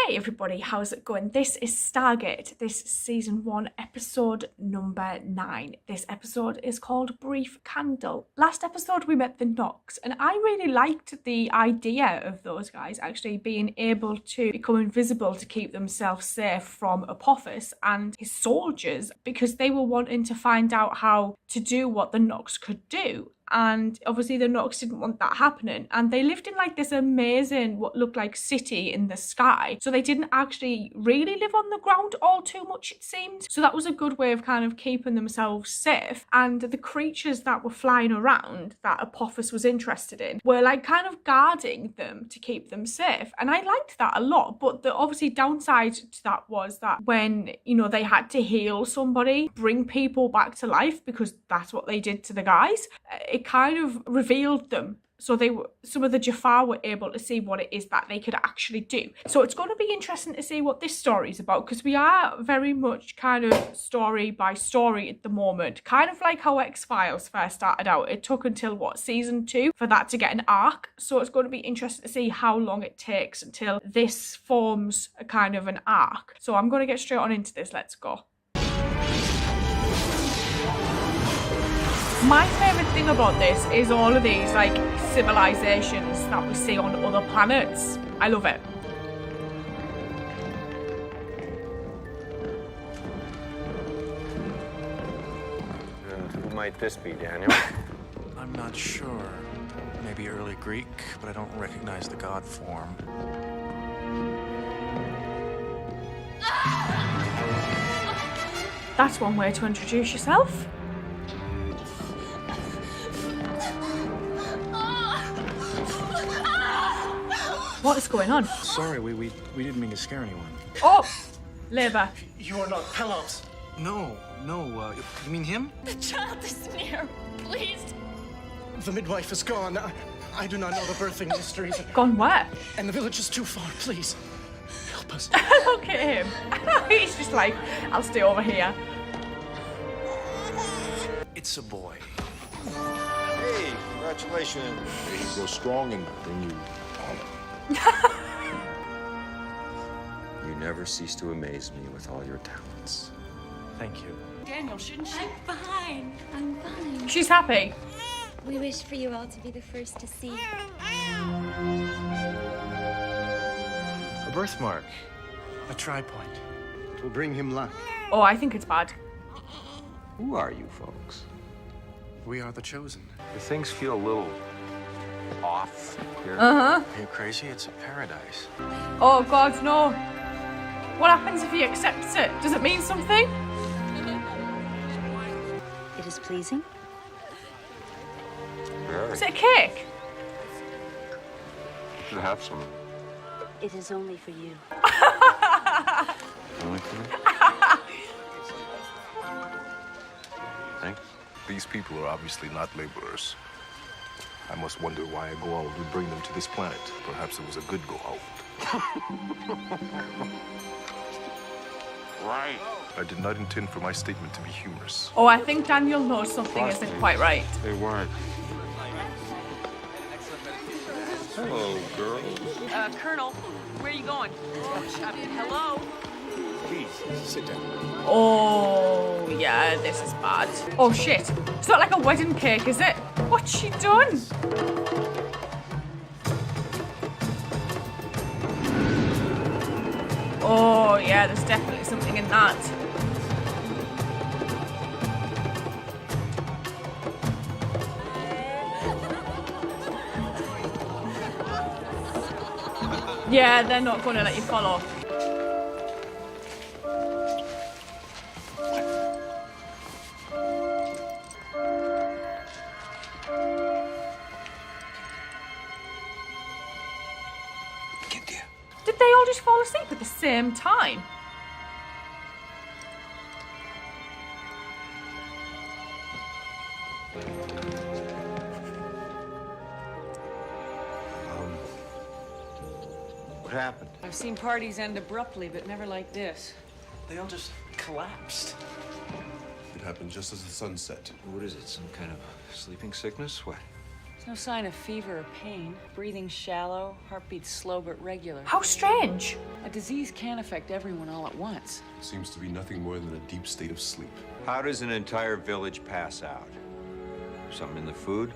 Hey everybody, how's it going? This is Stargate. This is season 1, episode number 9. This episode is called Brief Candle. Last episode we met the Nox, and I really liked the idea of those guys actually being able to become invisible to keep themselves safe from Apophis and his soldiers, because they were wanting to find out how to do what the Nox could do. And obviously the Nox didn't want that happening, and they lived in like this amazing what looked like city in the sky, so they didn't actually really live on the ground all too much, it seemed. So that was a good way of kind of keeping themselves safe. And the creatures that were flying around that Apophis was interested in were like kind of guarding them to keep them safe, and I liked that a lot. But the obviously downside to that was that when, you know, they had to heal somebody, bring people back to life, because that's what they did to the guys, it kind of revealed them. So some of the Jafar were able to see what it is that they could actually do. So it's going to be interesting to see what this story is about, because we are very much kind of story by story at the moment. Kind of like how X-Files first started out. It took until, what, season 2 for that to get an arc. So it's going to be interesting to see how long it takes until this forms a kind of an arc. So I'm going to get straight on into this. Let's go. My favourite thing about this is all of these like civilizations that we see on other planets. I love it. Who might this be, Daniel? I'm not sure. Maybe early Greek, but I don't recognize the god form. That's one way to introduce yourself. What is going on? Sorry, we didn't mean to scare anyone. Oh, Labour. You are not Pelos. No, you mean him? The child is near. Please. The midwife is gone. I do not know the birthing mysteries. Gone where? And the village is too far. Please, help us. Look at him. He's just like, I'll stay over here. It's a boy. Hey, congratulations. May he grow strong and bring you honor. You never cease to amaze me with all your talents. Thank you. Daniel, shouldn't she? I'm fine. I'm fine. She's happy. We wish for you all to be the first to see. A birthmark. A tri-point. It will bring him luck. Oh, I think it's bad. Who are you folks? We are the chosen. Do things feel a little off here? Uh-huh. Are you crazy? It's a paradise. Oh, God, no. What happens if he accepts it? Does it mean something? It is pleasing. Very. Is it a cake? You should have some. It is only for you. Only for me? Thanks. These people are obviously not laborers. I must wonder why a Goa'uld would bring them to this planet. Perhaps it was a good Goa'uld. Right. I did not intend for my statement to be humorous. Oh, I think Daniel knows something isn't quite right. They weren't. Hello, girls. Colonel, where are you going? Hello? Please, sit down. Oh, yeah, this is bad. Oh, shit. It's not like a wedding cake, is it? What's she done? Oh, yeah, there's definitely something in that. Yeah, they're not going to let you follow. Did they all just fall asleep at the same time? What happened? I've seen parties end abruptly, but never like this. They all just collapsed. It happened just as the sun set. What is it? Some kind of sleeping sickness? What? No sign of fever or pain. Breathing shallow, heartbeat slow but regular. How strange. A disease can affect everyone all at once. Seems to be nothing more than a deep state of sleep. How does an entire village pass out? Something in the food?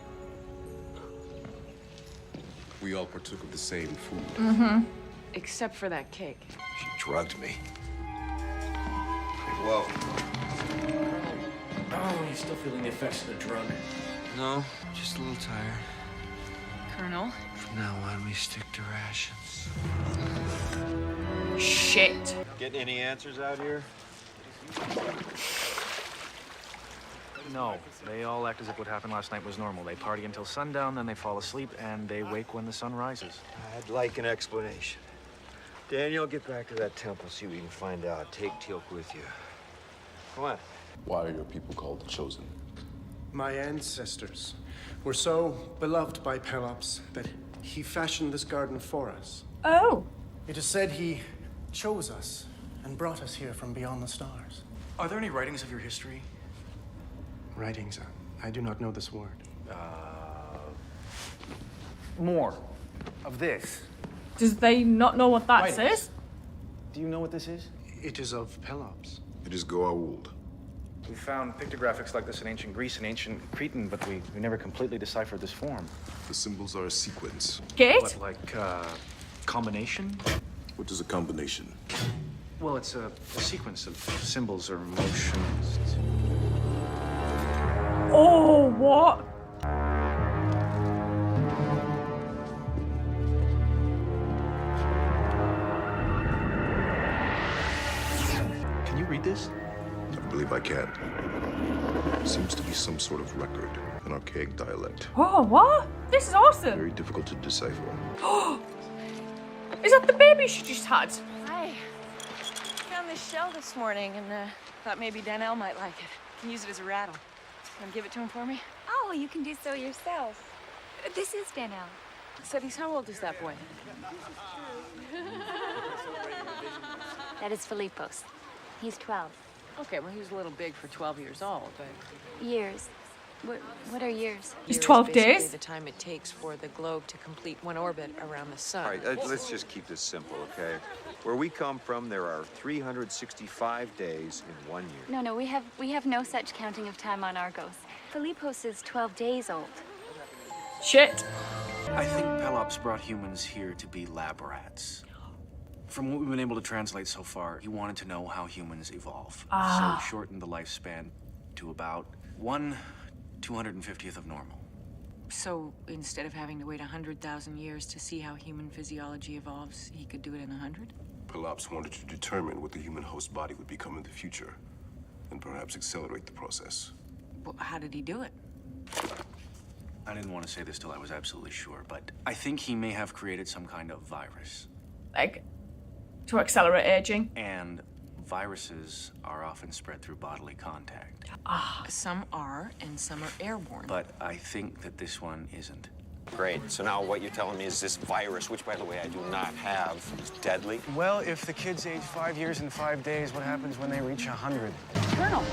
We all partook of the same food. Except for that cake. She drugged me. Whoa. Oh, he's still feeling the effects of the drug. No, just a little tired. Colonel? From now on, we stick to rations. Shit. Getting any answers out here? No, they all act as if what happened last night was normal. They party until sundown, then they fall asleep, and they wake when the sun rises. I'd like an explanation. Daniel, get back to that temple, see what you can find out. Take Teal'c with you. Come on. Why are your people called the Chosen? My ancestors were so beloved by Pelops that he fashioned this garden for us. Oh. It is said he chose us and brought us here from beyond the stars. Are there any writings of your history? Writings, I do not know this word. More of this. Does they not know what that Right. says? Do you know what this is? It is of Pelops. It is Goa'uld. We found pictographics like this in ancient Greece and ancient Cretan, but we never completely deciphered this form. The symbols are a sequence. Gate? What, like, combination? What is a combination? Well, it's a sequence of symbols or motions. Oh, what? Can you read this? I believe I can. Seems to be some sort of record, an archaic dialect. Oh, what? This is awesome. Very difficult to decipher. Is that the baby she just had? Hi. Found this shell this morning and thought maybe Danelle might like it. Can use it as a rattle. Want to give it to him for me? Oh, you can do so yourself. This is Danelle. Sedis, how old is that boy? That is Filipos. He's 12. Okay, well, he was a little big for 12 years old, but... Years. What are years? It's Years 12 is basically days? the time it takes for the globe to complete one orbit around the sun. All right, let's just keep this simple, okay? Where we come from, there are 365 days in 1 year. No, we have no such counting of time on Argos. Filipos is 12 days old. Shit. I think Pelops brought humans here to be lab rats. From what we've been able to translate so far, he wanted to know how humans evolve. So shortened the lifespan to about 1/250th of normal. So instead of having to wait 100,000 years to see how human physiology evolves, he could do it in 100? Pelops wanted to determine what the human host body would become in the future, and perhaps accelerate the process. Well, how did he do it? I didn't want to say this till I was absolutely sure, but I think he may have created some kind of virus. Like, to accelerate aging. And viruses are often spread through bodily contact. Some are, and some are airborne. But I think that this one isn't. Great, so now what you're telling me is this virus, which, by the way, I do not have, is deadly? Well, if the kids age 5 years and 5 days, what happens when they reach 100? Colonel!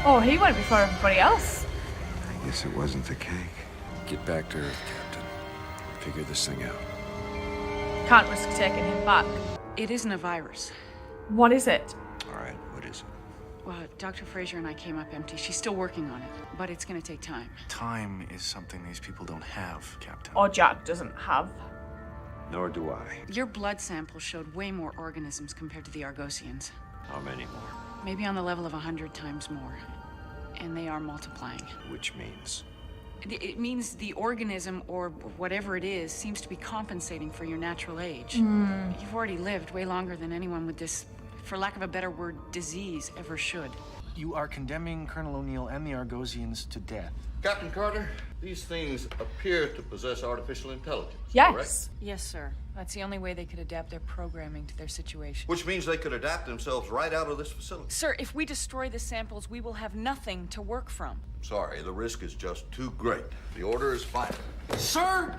Oh, he went before everybody else. I guess it wasn't the cake. Get back to Earth, Captain. Figure this thing out. Can't risk taking him back. It isn't a virus. What is it? All right, what is it? Well, Dr. Fraser and I came up empty. She's still working on it, but it's gonna take time. Time is something these people don't have, Captain. Or Jack doesn't have. Nor do I. Your blood sample showed way more organisms compared to the Argosians. How many more? Maybe on the level of 100 times more. And they are multiplying. Which means? It means the organism, or whatever it is, seems to be compensating for your natural age. Hmm. You've already lived way longer than anyone with this, for lack of a better word, disease ever should. You are condemning Colonel O'Neill and the Argosians to death. Captain Carter, these things appear to possess artificial intelligence, Yes. correct? Yes, sir. That's the only way they could adapt their programming to their situation. Which means they could adapt themselves right out of this facility. Sir, if we destroy the samples, we will have nothing to work from. Sorry, the risk is just too great. The order is final. Sir!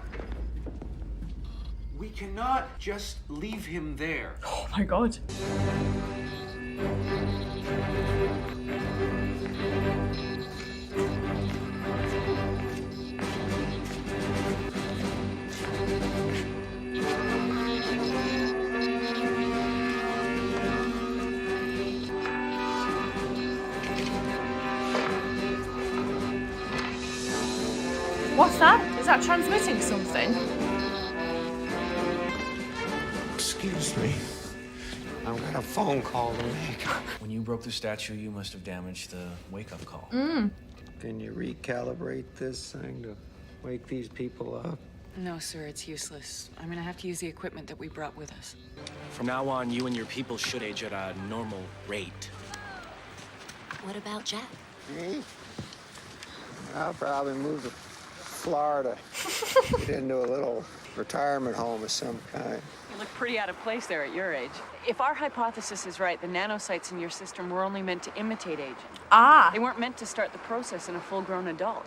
We cannot just leave him there. Oh my god. What's that? Is that transmitting something? Excuse me. I've got a phone call to make. When you broke the statue, you must have damaged the wake-up call. Can you recalibrate this thing to wake these people up? No, sir, it's useless. I'm gonna have to use the equipment that we brought with us. From now on, you and your people should age at a normal rate. What about Jack? Me? I'll probably move to Florida. Get into a little retirement home of some kind. You look pretty out of place there at your age. If our hypothesis is right, the nanosites in your system were only meant to imitate aging. Ah, They weren't meant to start the process in a full-grown adult.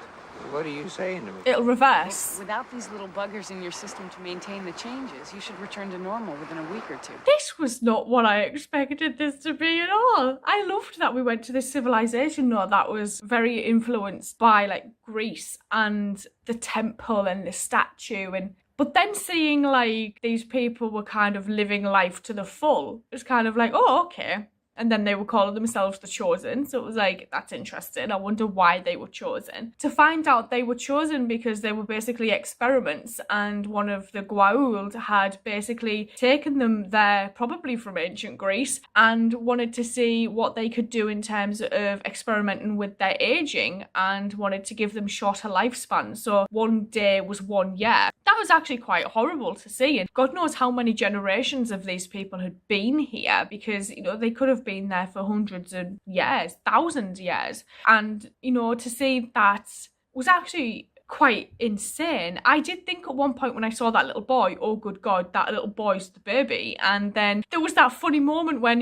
What are you saying to me? it'll reverse. Without these little buggers in your system to maintain the changes, you should return to normal within a week or two. This was not what I expected this to be at all. I loved that we went to this civilization though that was very influenced by like Greece and the temple and the statue but then seeing like these people were kind of living life to the full, it was kind of like, oh, okay. And then they were calling themselves the Chosen. So it was like, that's interesting. I wonder why they were chosen. To find out they were chosen because they were basically experiments and one of the Goa'uld had basically taken them there, probably from ancient Greece, and wanted to see what they could do in terms of experimenting with their aging and wanted to give them shorter lifespans. So 1 day was 1 year. That was actually quite horrible to see. And God knows how many generations of these people had been here because, you know, they could have been there for hundreds of years, thousands of years. And, you know, to see that was actually quite insane. I did think at one point when I saw that little boy, oh good God, that little boy's the baby. And then there was that funny moment when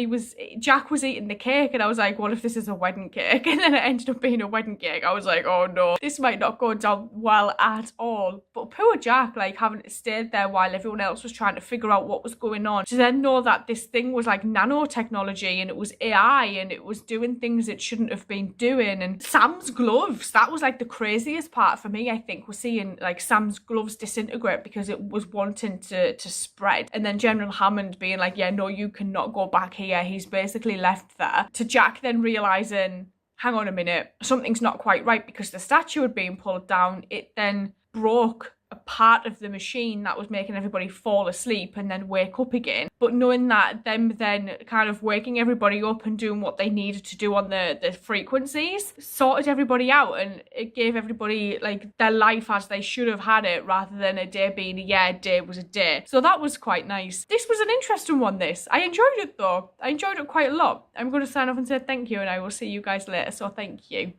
Jack was eating the cake and I was like, what if this is a wedding cake? And then it ended up being a wedding cake. I was like, oh no, this might not go down well at all. But poor Jack, like having to stay there while everyone else was trying to figure out what was going on. To then know that this thing was like nanotechnology and it was AI and it was doing things it shouldn't have been doing. And Sam's gloves, that was like the craziest part for me, I think, was seeing like Sam's gloves disintegrate because it was wanting to spread. And then General Hammond being like, yeah, no, you cannot go back here. He's basically left there. To Jack then realising, hang on a minute, something's not quite right because the statue had been pulled down. It then broke a part of the machine that was making everybody fall asleep and then wake up again. But knowing that them then kind of waking everybody up and doing what they needed to do on the frequencies sorted everybody out and it gave everybody like their life as they should have had it rather than a day being a year, a day was a day. So that was quite nice. This was an interesting one, this. I enjoyed it though. I enjoyed it quite a lot. I'm going to sign off and say thank you and I will see you guys later. So thank you.